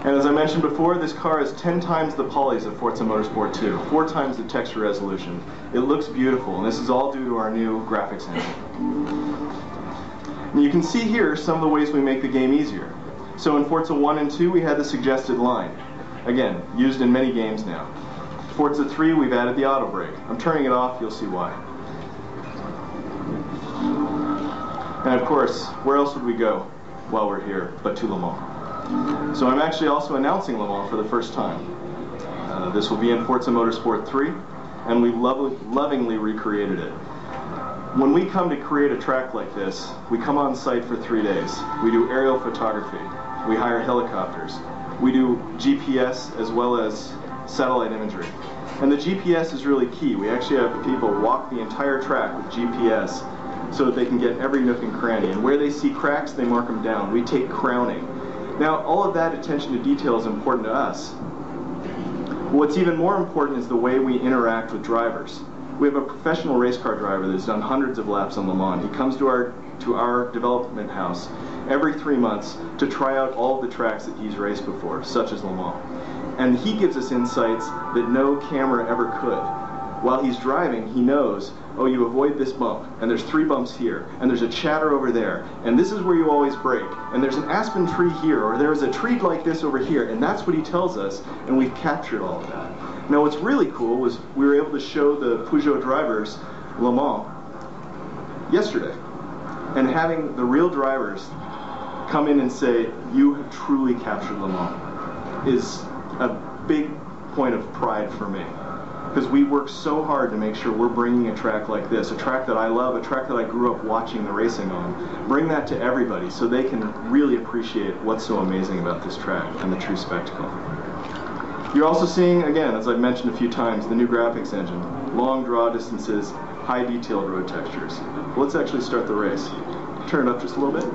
And as I mentioned before, this car is 10 times the polys of Forza Motorsport 2, 4 times the texture resolution. It looks beautiful, and this is all due to our new graphics engine. And you can see here some of the ways we make the game easier. So in Forza 1 and 2 we had the suggested line. Again, used in many games now. Forza 3 we've added the auto brake. I'm turning it off, you'll see why. And of course, where else would we go while we're here but to Le Mans? So I'm actually also announcing Le Mans for the first time. This will be in Forza Motorsport 3, and we've lovingly recreated it. When we come to create a track like this, we come on site for 3 days. We do aerial photography, we hire helicopters, we do GPS as well as satellite imagery. And the GPS is really key. We actually have the people walk the entire track with GPS so that they can get every nook and cranny. And where they see cracks, they mark them down. We take crowning. Now, all of that attention to detail is important to us. What's even more important is the way we interact with drivers. We have a professional race car driver that's done hundreds of laps on Le Mans. He comes to our development house every 3 months to try out all of the tracks that he's raced before, such as Le Mans. And he gives us insights that no camera ever could. While he's driving, he knows, oh, you avoid this bump, and there's 3 bumps here, and there's a chatter over there, and this is where you always brake, and there's an aspen tree here, or there's a tree like this over here, and that's what he tells us, and we've captured all of that. Now what's really cool was we were able to show the Peugeot drivers Le Mans yesterday, and having the real drivers come in and say, you have truly captured Le Mans, is a big point of pride for me. Because we work so hard to make sure we're bringing a track like this, a track that I love, a track that I grew up watching the racing on, bring that to everybody so they can really appreciate what's so amazing about this track and the true spectacle. You're also seeing, again, as I've mentioned a few times, the new graphics engine. Long draw distances, high detailed road textures. Let's actually start the race. Turn it up just a little bit.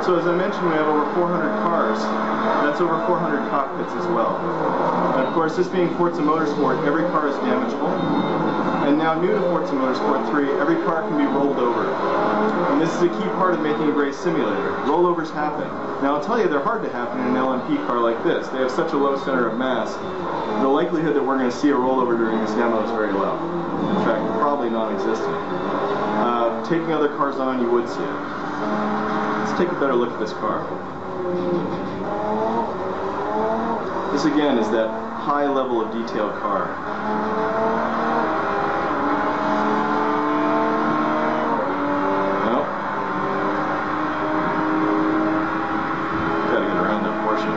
So as I mentioned, we have over 400 cars. That's over 400 cockpits as well. And of course, this being Forza Motorsport, every car is damageable. And now new to Forza Motorsport 3, every car can be rolled over. And this is a key part of making a great simulator. Rollovers happen. Now I'll tell you, they're hard to happen in an LMP car like this. They have such a low center of mass. The likelihood that we're going to see a rollover during this demo is very low. In fact, probably non-existent. Taking other cars on, you would see it. Let's take a better look at this car. This again is that high level of detail car. Nope. Gotta get around that portion.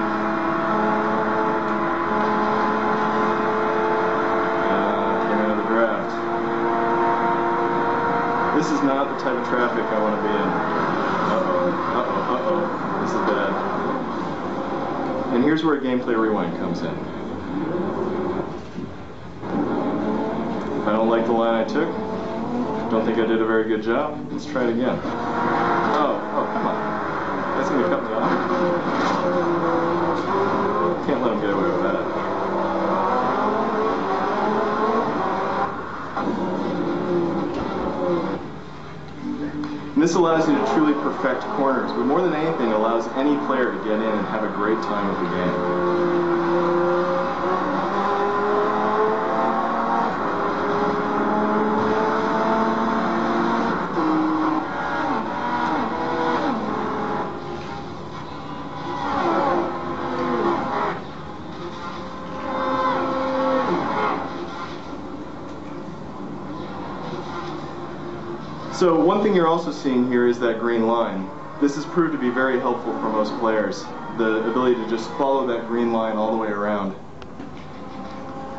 Came out of the draft. This is not the type of traffic I want to be in. This is bad. And here's where gameplay rewind comes in. If I don't like the line I took, don't think I did a very good job, let's try it again. Oh, come on. That's going to cut me off. Can't let him get away with that. And this allows you to truly perfect corners, but more than anything, it allows any player to get in and have a great time with the game. So one thing you're also seeing here is that green line. This has proved to be very helpful for most players, the ability to just follow that green line all the way around.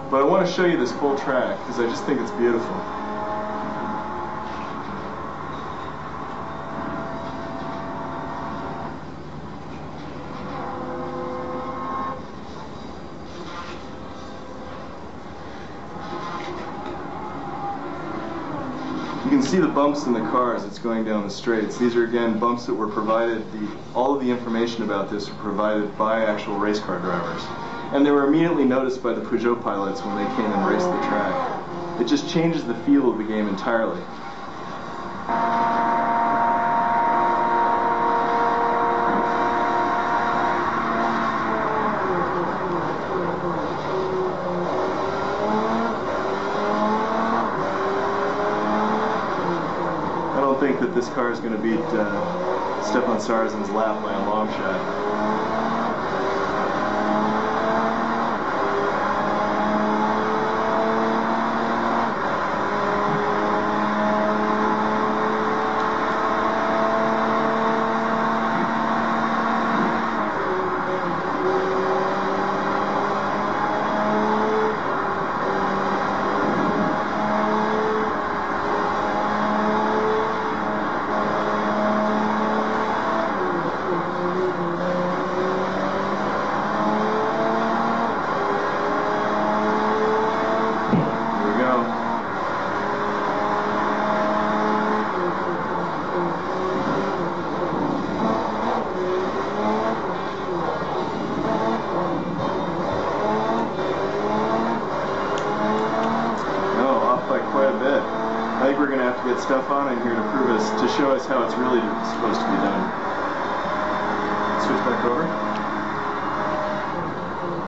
But I want to show you this full track because I just think it's beautiful. can see the bumps in the car as it's going down the straights. These are again bumps that were provided, all of the information about this were provided by actual race car drivers. And they were immediately noticed by the Peugeot pilots when they came and raced the track. It just changes the feel of the game entirely. I don't think that this car is going to beat Stefan Sarrazyn's lap by a long shot. I think we're going to have to get Stefan in here to show us how it's really supposed to be done. Switch back over.